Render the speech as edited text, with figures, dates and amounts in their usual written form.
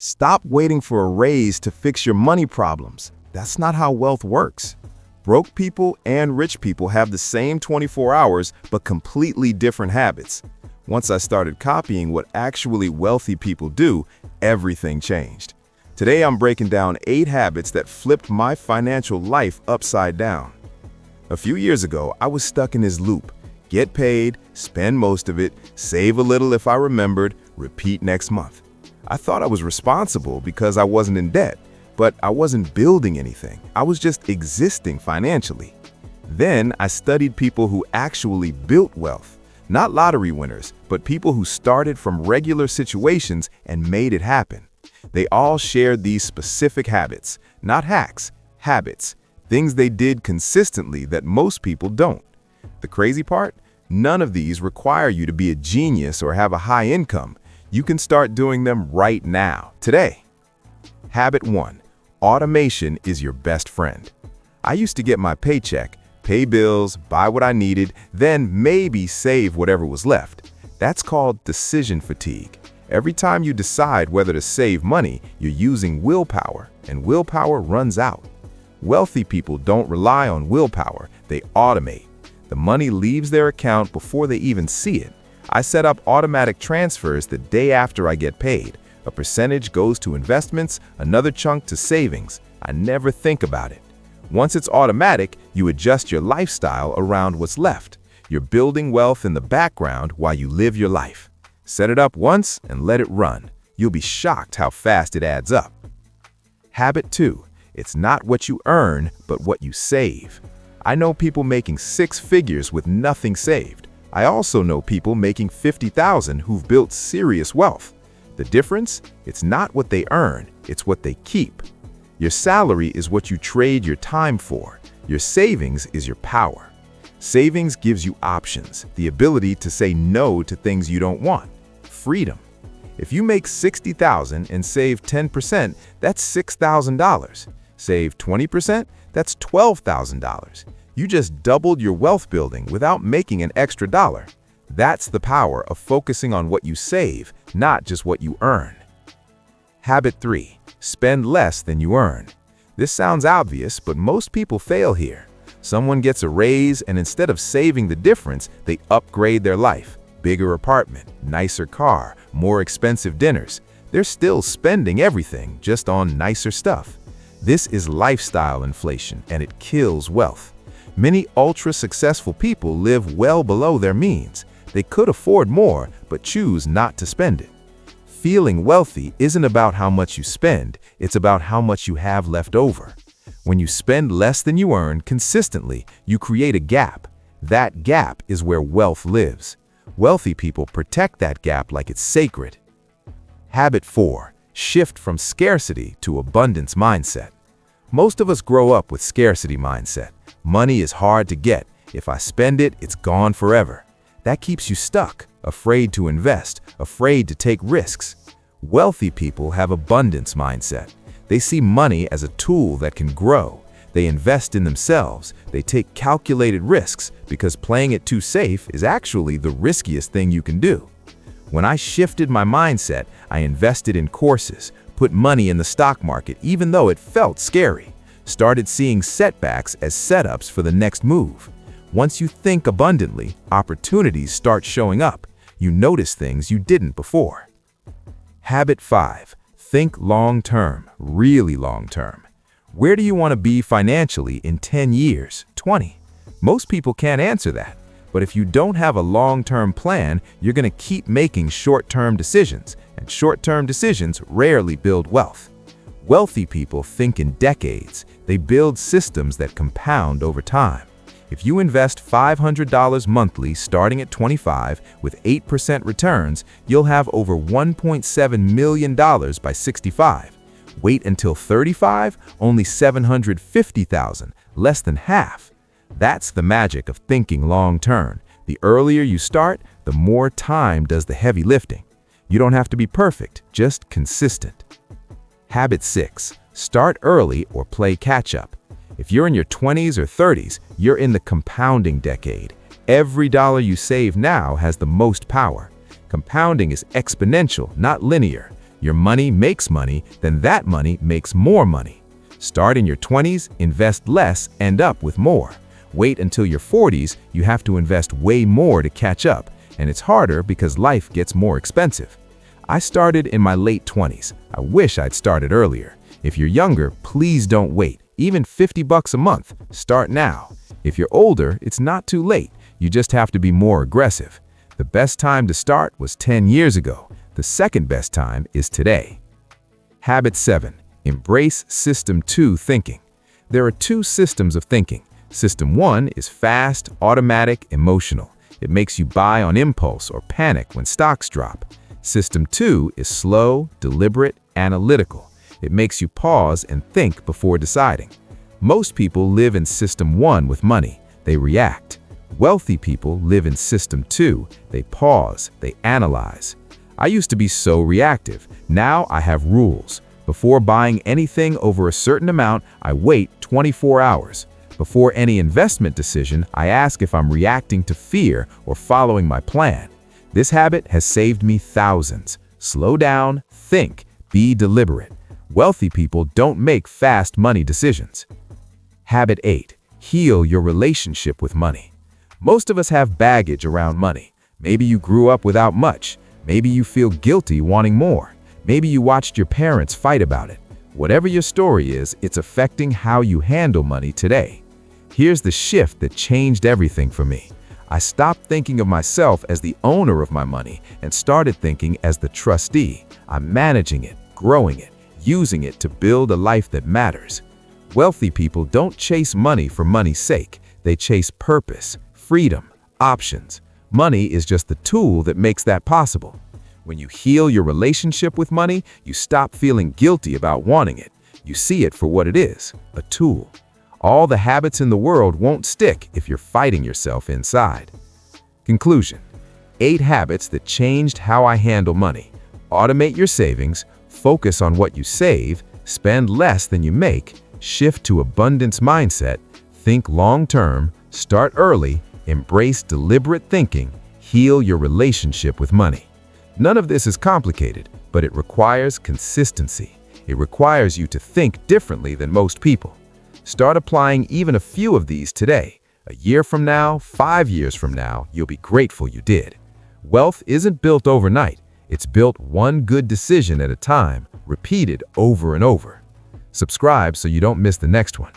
Stop waiting for a raise to fix your money problems. That's not how wealth works. Broke people and rich people have the same 24 hours, but completely different habits. Once I started copying what actually wealthy people do, everything changed. Today, I'm breaking down 8 habits that flipped my financial life upside down. A few years ago, I was stuck in this loop. Get paid, spend most of it, save a little if I remembered, repeat next month. I thought I was responsible because I wasn't in debt, but I wasn't building anything. I was just existing financially. Then I studied people who actually built wealth, not lottery winners, but people who started from regular situations and made it happen. They all shared these specific habits, not hacks, habits, things they did consistently that most people don't. The crazy part? None of these require you to be a genius or have a high income. You can start doing them right now, today. Habit 1. Automation is your best friend. I used to get my paycheck, pay bills, buy what I needed, then maybe save whatever was left. That's called decision fatigue. Every time you decide whether to save money, you're using willpower, and willpower runs out. Wealthy people don't rely on willpower, they automate. The money leaves their account before they even see it. I set up automatic transfers the day after I get paid. A percentage goes to investments, another chunk to savings. I never think about it. Once it's automatic, you adjust your lifestyle around what's left. You're building wealth in the background while you live your life. Set it up once and let it run. You'll be shocked how fast it adds up. Habit 2. It's not what you earn, but what you save. I know people making 6 figures with nothing saved. I also know people making $50,000 who've built serious wealth. The difference? It's not what they earn, it's what they keep. Your salary is what you trade your time for. Your savings is your power. Savings gives you options, the ability to say no to things you don't want. Freedom. If you make $60,000 and save 10%, that's $6,000. Save 20%, that's $12,000. You just doubled your wealth building without making an extra dollar. That's the power of focusing on what you save, not just what you earn. Habit 3. Spend less than you earn. This sounds obvious, but most people fail here. Someone gets a raise and instead of saving the difference, they upgrade their life. Bigger apartment, nicer car, more expensive dinners. They're still spending everything, just on nicer stuff. This is lifestyle inflation, and it kills wealth. Many ultra-successful people live well below their means. They could afford more, but choose not to spend it. Feeling wealthy isn't about how much you spend, it's about how much you have left over. When you spend less than you earn consistently, you create a gap. That gap is where wealth lives. Wealthy people protect that gap like it's sacred. Habit 4. Shift from scarcity to abundance mindset. Most of us grow up with scarcity mindset. Money is hard to get. If I spend it, it's gone forever. That keeps you stuck, afraid to invest, afraid to take risks. Wealthy people have abundance mindset. They see money as a tool that can grow. They invest in themselves. They take calculated risks because playing it too safe is actually the riskiest thing you can do. When I shifted my mindset, I invested in courses, put money in the stock market even though it felt scary, started seeing setbacks as setups for the next move. Once you think abundantly, opportunities start showing up. You notice things you didn't before. Habit 5. Think long-term, really long-term. Where do you want to be financially in 10 years, 20? Most people can't answer that. But if you don't have a long-term plan, you're going to keep making short-term decisions, and short-term decisions rarely build wealth. Wealthy people think in decades. They build systems that compound over time. If you invest $500 monthly starting at 25 with 8% returns, you'll have over $1.7 million by 65. Wait until 35, only $750,000, less than half. That's the magic of thinking long-term. The earlier you start, the more time does the heavy lifting. You don't have to be perfect, just consistent. Habit 6. Start early or play catch-up. If you're in your 20s or 30s, you're in the compounding decade. Every dollar you save now has the most power. Compounding is exponential, not linear. your money makes money, then that money makes more money. Start in your 20s, invest less, end up with more. Wait until your 40s, you have to invest way more to catch up, and it's harder because life gets more expensive. I started in my late 20s. I wish I'd started earlier. If you're younger, please don't wait. Even $50 a month. Start now. If you're older, it's not too late. You just have to be more aggressive. The best time to start was 10 years ago. The second best time is today. Habit 7. Embrace System 2 thinking. There are two systems of thinking. System 1 is fast, automatic, emotional. It makes you buy on impulse or panic when stocks drop. System 2 is slow, deliberate, analytical. It makes you pause and think before deciding. Most people live in System 1 with money. They react. Wealthy people live in System 2. They pause. They analyze. I used to be so reactive. Now I have rules. Before buying anything over a certain amount, I wait 24 hours. Before any investment decision, I ask if I'm reacting to fear or following my plan. This habit has saved me thousands. Slow down, think, be deliberate. Wealthy people don't make fast money decisions. Habit 8. Heal your relationship with money. Most of us have baggage around money. Maybe you grew up without much. Maybe you feel guilty wanting more. Maybe you watched your parents fight about it. Whatever your story is, it's affecting how you handle money today. Here's the shift that changed everything for me. I stopped thinking of myself as the owner of my money and started thinking as the trustee. I'm managing it, growing it, using it to build a life that matters. Wealthy people don't chase money for money's sake. They chase purpose, freedom, options. Money is just the tool that makes that possible. When you heal your relationship with money, you stop feeling guilty about wanting it. You see it for what it is, a tool. All the habits in the world won't stick if you're fighting yourself inside. Conclusion: 8 habits that changed how I handle money. Automate your savings, focus on what you save, spend less than you make, shift to abundance mindset, think long-term, start early, embrace deliberate thinking, heal your relationship with money. None of this is complicated, but it requires consistency. It requires you to think differently than most people. Start applying even a few of these today. A year from now, 5 years from now, you'll be grateful you did. Wealth isn't built overnight. It's built one good decision at a time, repeated over and over. Subscribe so you don't miss the next one.